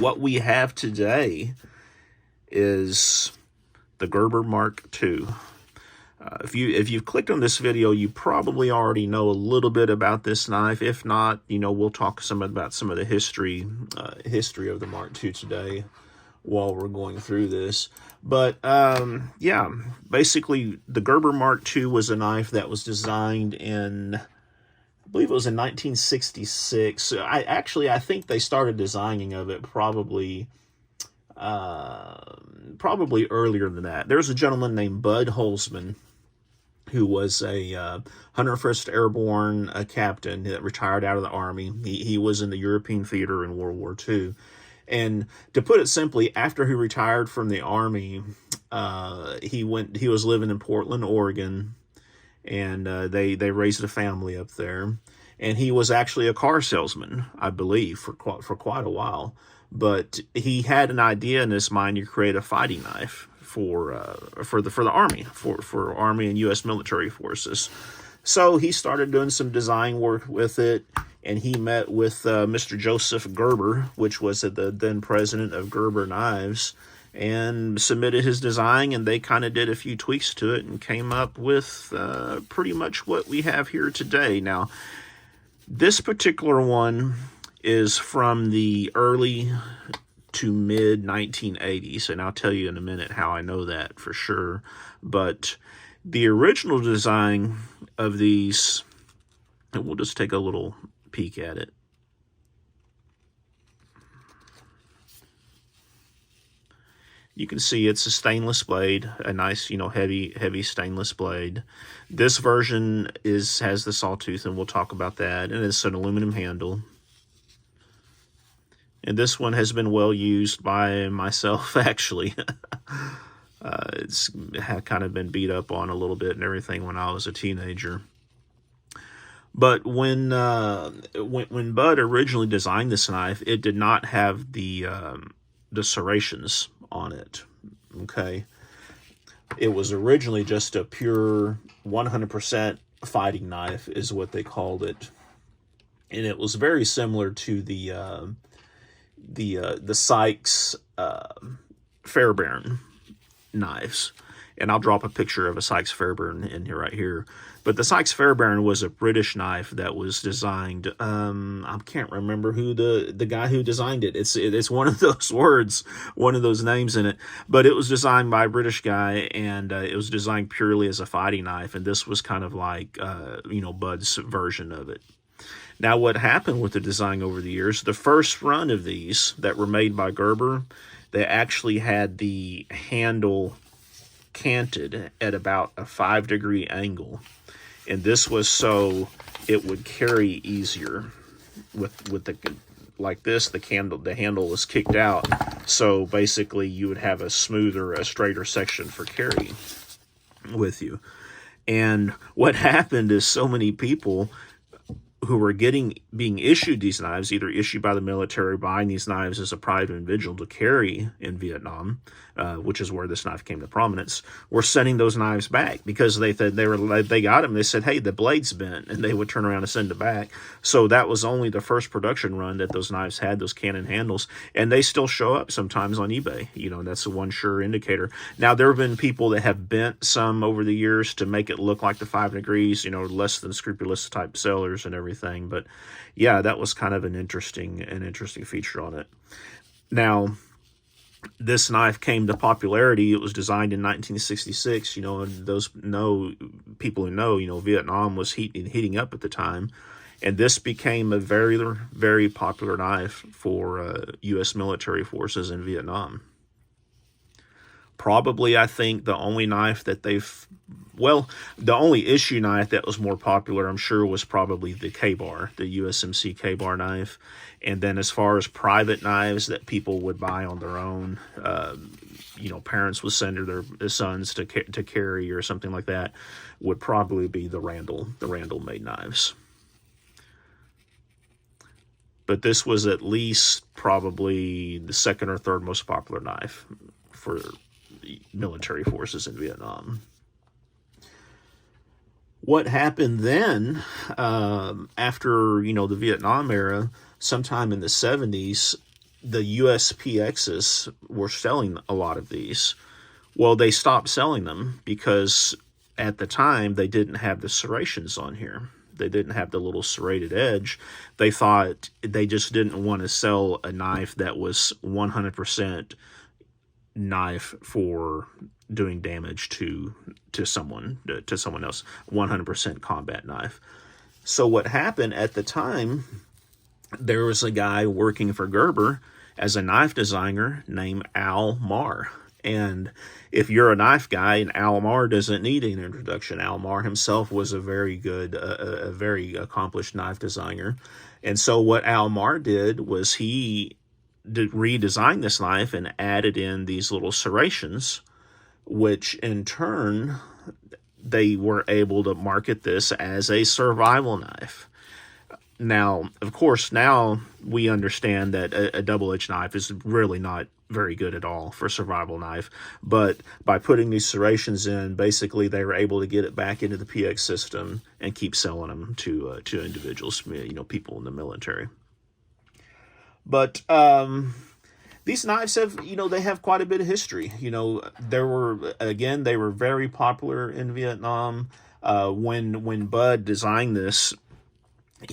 what we have today is the Gerber Mark II. If you've clicked on this video, you probably already know a little bit about this knife. If not, we'll talk about some of the history of the Mark II today while we're going through this. But yeah, basically the Gerber Mark II was a knife that was designed in, I believe it was in 1966. I think they started designing of it probably earlier than that. There's a gentleman named Bud Holzman, who was a 101st Airborne captain that retired out of the Army. He was in the European theater in World War II. And to put it simply, after he retired from the Army, he was living in Portland, Oregon, and they raised a family up there. And he was actually a car salesman, I believe, for quite a while. But he had an idea in his mind to create a fighting knife for the Army, for Army and U.S. military forces. So he started doing some design work with it, and he met with Mr. Joseph Gerber, which was the then president of Gerber Knives, and submitted his design, and they kind of did a few tweaks to it and came up with pretty much what we have here today. Now, this particular one is from the early to mid 1980s, and I'll tell you in a minute how I know that for sure. But the original design of these, and we'll just take a little peek at it. You can see it's a stainless blade, a nice, heavy stainless blade. This version has the sawtooth, and we'll talk about that, and it's an aluminum handle. And this one has been well used by myself, actually. It's kind of been beat up on a little bit and everything when I was a teenager. But when Bud originally designed this knife, it did not have the serrations on it. Okay, it was originally just a pure 100% fighting knife, is what they called it, and it was very similar to the Sykes Fairbairn knives. And I'll drop a picture of a Sykes Fairbairn in here right here. But the Sykes Fairbairn was a British knife that was designed. I can't remember who the guy who designed it. It's one of those words, one of those names in it. But it was designed by a British guy, and it was designed purely as a fighting knife. And this was kind of like Bud's version of it. Now, what happened with the design over the years, the first run of these that were made by Gerber, they actually had the handle canted at about a 5-degree angle. And this was so it would carry easier. With the like this, the handle was kicked out. So basically you would have a straighter section for carry with you. And what happened is so many people who were being issued these knives, either issued by the military, buying these knives as a private individual to carry in Vietnam, which is where this knife came to prominence, were sending those knives back because they got them. They said, "Hey, the blade's bent," and they would turn around and send it back. So that was only the first production run that those knives had, those cannon handles, and they still show up sometimes on eBay. That's the one sure indicator. Now, there have been people that have bent some over the years to make it look like the 5 degrees, less than scrupulous type sellers and everything. But yeah, that was kind of an interesting feature on it. Now, this knife came to popularity. It was designed in 1966. And those people who know, Vietnam was heating up at the time, and this became a very, very popular knife for U.S. military forces in Vietnam. Probably, I think, the only knife that the only issue knife that was more popular, I'm sure, was probably the K-bar, the USMC K-bar knife. And then as far as private knives that people would buy on their own, parents would send their sons to carry or something like that, would probably be the Randall made knives. But this was at least probably the second or third most popular knife for military forces in Vietnam. What happened then, after, the Vietnam era, sometime in the 70s, the USPXs were selling a lot of these. Well, they stopped selling them because at the time they didn't have the serrations on here. They didn't have the little serrated edge. They thought they just didn't want to sell a knife that was 100% knife for doing damage to someone else, 100% combat knife. So what happened at the time, there was a guy working for Gerber as a knife designer named Al Marr. And if you're a knife guy, and Al Marr doesn't need an introduction. Al Marr himself was a very good, a very accomplished knife designer. And so what Al Marr did was he redesigned this knife and added in these little serrations, which in turn, they were able to market this as a survival knife. Now, of course, now we understand that a double-edged knife is really not very good at all for survival knife. But by putting these serrations in, basically they were able to get it back into the PX system and keep selling them to individuals, people in the military. But these knives have, they have quite a bit of history. They were very popular in Vietnam. When Bud designed this,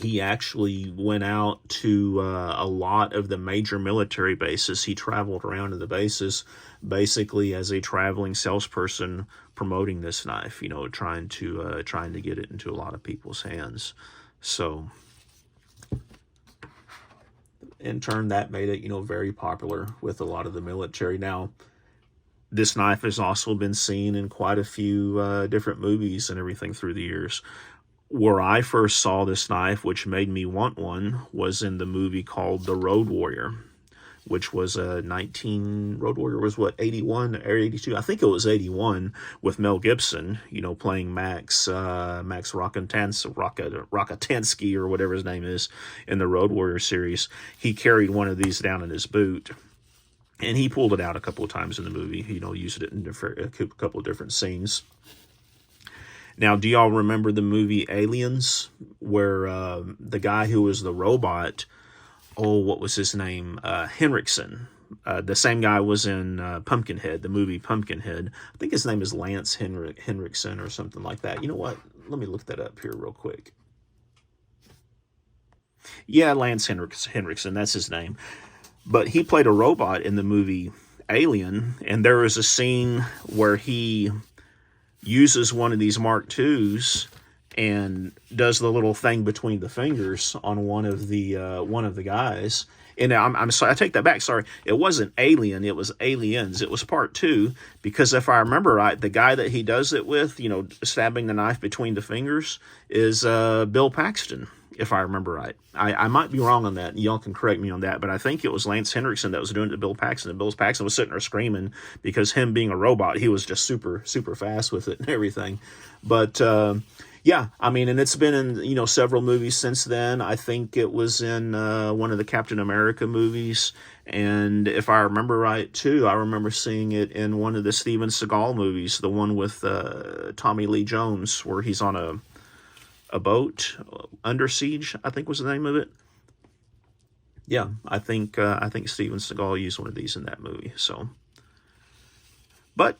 he actually went out to a lot of the major military bases. He traveled around to the bases basically as a traveling salesperson promoting this knife, trying to get it into a lot of people's hands. So in turn, that made it, very popular with a lot of the military. Now, this knife has also been seen in quite a few different movies and everything through the years. Where I first saw this knife, which made me want one, was in the movie called The Road Warrior, which was Road Warrior was what, 81 or 82? I think it was 81, with Mel Gibson, playing Max Rockatansky or whatever his name is in the Road Warrior series. He carried one of these down in his boot, and he pulled it out a couple of times in the movie. Used it in a couple of different scenes. Now, do y'all remember the movie Aliens, where the guy who was the robot, what was his name? Henriksen. The same guy was in Pumpkinhead, the movie Pumpkinhead. I think his name is Lance Henriksen or something like that. You know what? Let me look that up here real quick. Yeah, Lance Henriksen, that's his name. But he played a robot in the movie Alien, and there is a scene where he uses one of these Mark IIs and does the little thing between the fingers on one of the guys. And I'm sorry, I take that back. Sorry, it wasn't Alien, it was Aliens. It was part 2, because if I remember right, the guy that he does it with, stabbing the knife between the fingers, is Bill Paxton, if I remember right. I might be wrong on that. Y'all can correct me on that, but I think it was Lance Henriksen that was doing it to Bill Paxton. And Bill Paxton was sitting there screaming because him being a robot, he was just super, super fast with it and everything. But yeah, and it's been in, several movies since then. I think it was in one of the Captain America movies. And if I remember right, too, I remember seeing it in one of the Steven Seagal movies, the one with Tommy Lee Jones, where he's on a boat, Under Siege, I think was the name of it. Yeah, I think Steven Seagal used one of these in that movie. So, but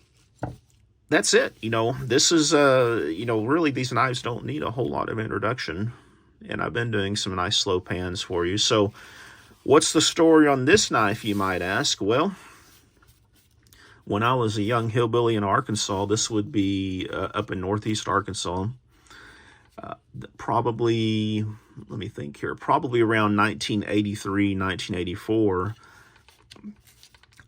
that's it. This is really, these knives don't need a whole lot of introduction, and I've been doing some nice slow pans for you. So, what's the story on this knife, you might ask? Well, when I was a young hillbilly in Arkansas, this would be up in northeast Arkansas. Probably, let me think here, probably around 1983, 1984,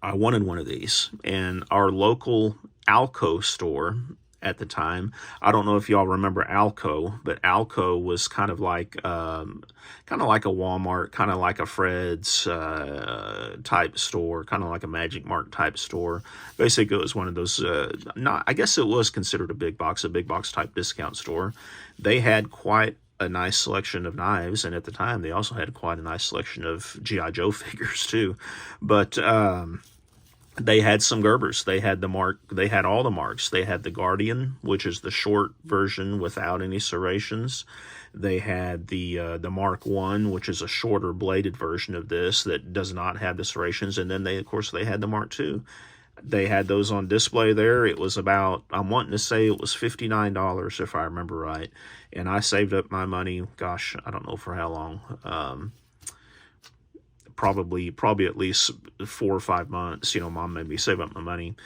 I wanted one of these. And our local Alco store at the time, I don't know if y'all remember Alco, but Alco was kind of like a Walmart, kind of like a Fred's type store, kind of like a Magic Mark type store. Basically, it was one of those, I guess it was considered a big box type discount store. They had quite a nice selection of knives, and at the time, they also had quite a nice selection of G.I. Joe figures too. But they had some Gerbers. They had all the marks. They had the Guardian, which is the short version without any serrations. They had the Mark I, which is a shorter bladed version of this that does not have the serrations. And then they, of course, they had the Mark II. They had those on display there. It was about, I'm wanting to say it was $59 if I remember right. And I saved up my money, gosh, I don't know for how long. Probably at least 4 or 5 months. You know, Mom made me save up my money.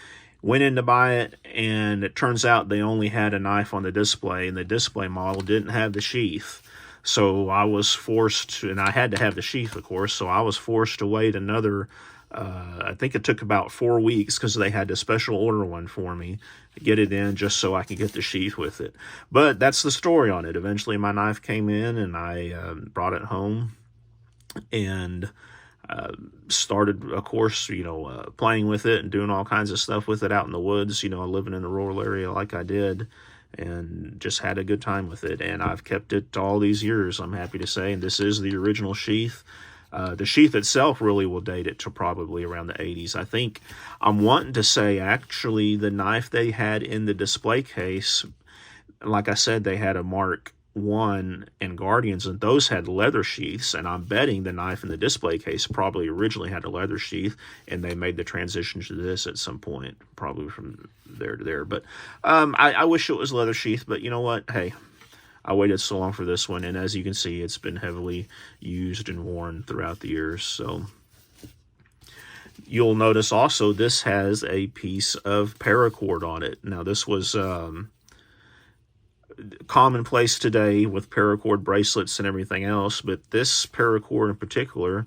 Went in to buy it, and it turns out they only had a knife on the display, and the display model didn't have the sheath. So I was forced to, and I had to have the sheath, of course, so I was forced to wait another, I think it took about 4 weeks because they had to special order one for me to get it in just so I could get the sheath with it. But that's the story on it. Eventually my knife came in, and I brought it home, and started, of course, you know, playing with it and doing all kinds of stuff with it out in the woods, you know, living in a rural area like I did, and just had a good time with it. And I've kept it all these years, I'm happy to say. And this is the original sheath. The sheath itself really will date it to probably around the 80s. I think I'm wanting to say, actually, the knife they had in the display case, like I said, they had a Mark I and Guardians, and those had leather sheaths, and I'm betting the knife in the display case probably originally had a leather sheath, and they made the transition to this at some point, probably from there to there. But I wish it was leather sheath, but you know what? Hey, I waited so long for this one, and as you can see, it's been heavily used and worn throughout the years. So you'll notice also this has a piece of paracord on it. Now, this was commonplace today with paracord bracelets and everything else, but this paracord in particular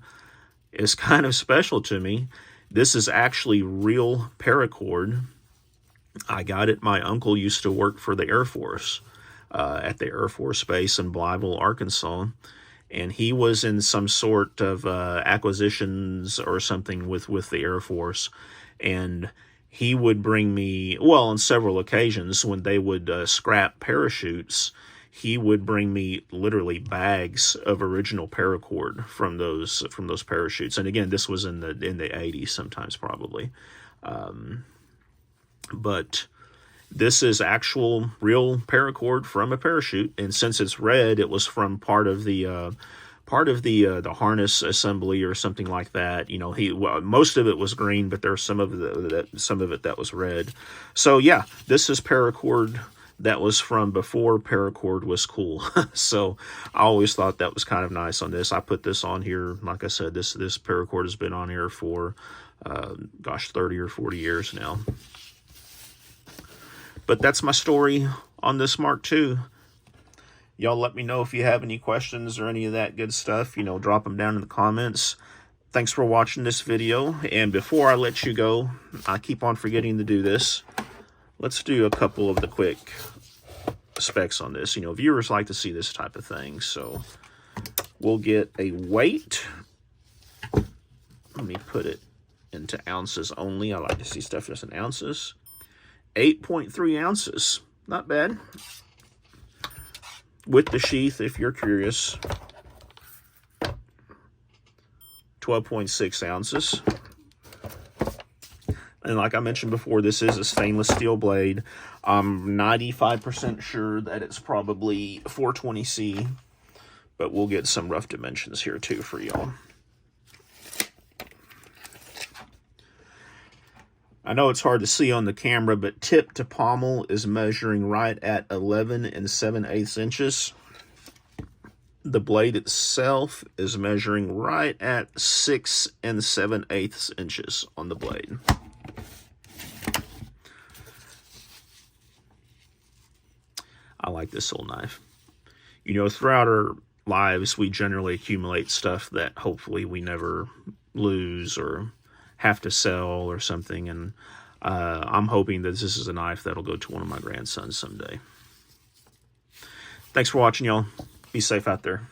is kind of special to me. This is actually real paracord. I got it. My uncle used to work for the Air Force at the Air Force Base in Blytheville, Arkansas, and he was in some sort of acquisitions or something with the Air Force, and he would bring me, well, on several occasions when they would scrap parachutes, he would bring me literally bags of original paracord from those parachutes. And again, this was in the 80s, sometimes probably. But this is actual real paracord from a parachute, and since it's red, it was from part of the harness assembly or something like that. You know, most of it was green, but there's some of it that was red. So yeah, this is paracord that was from before paracord was cool. So I always thought that was kind of nice on this. I put this on here, like I said, this paracord has been on here for gosh, 30 or 40 years now. But that's my story on this Mark II. Y'all let me know if you have any questions or any of that good stuff. You know, drop them down in the comments. Thanks for watching this video. And before I let you go, I keep on forgetting to do this. Let's do a couple of the quick specs on this. You know, viewers like to see this type of thing. So we'll get a weight. Let me put it into ounces only. I like to see stuff just in ounces. 8.3 ounces. Not bad. With the sheath, if you're curious, 12.6 ounces. And like I mentioned before, this is a stainless steel blade. I'm 95% sure that it's probably 420C, but we'll get some rough dimensions here too for y'all. I know it's hard to see on the camera, but tip to pommel is measuring right at 11 7/8 inches. The blade itself is measuring right at 6 7/8 inches on the blade. I like this little knife. You know, throughout our lives, we generally accumulate stuff that hopefully we never lose or have to sell or something, and I'm hoping that this is a knife that'll go to one of my grandsons someday. Thanks for watching, y'all. Be safe out there.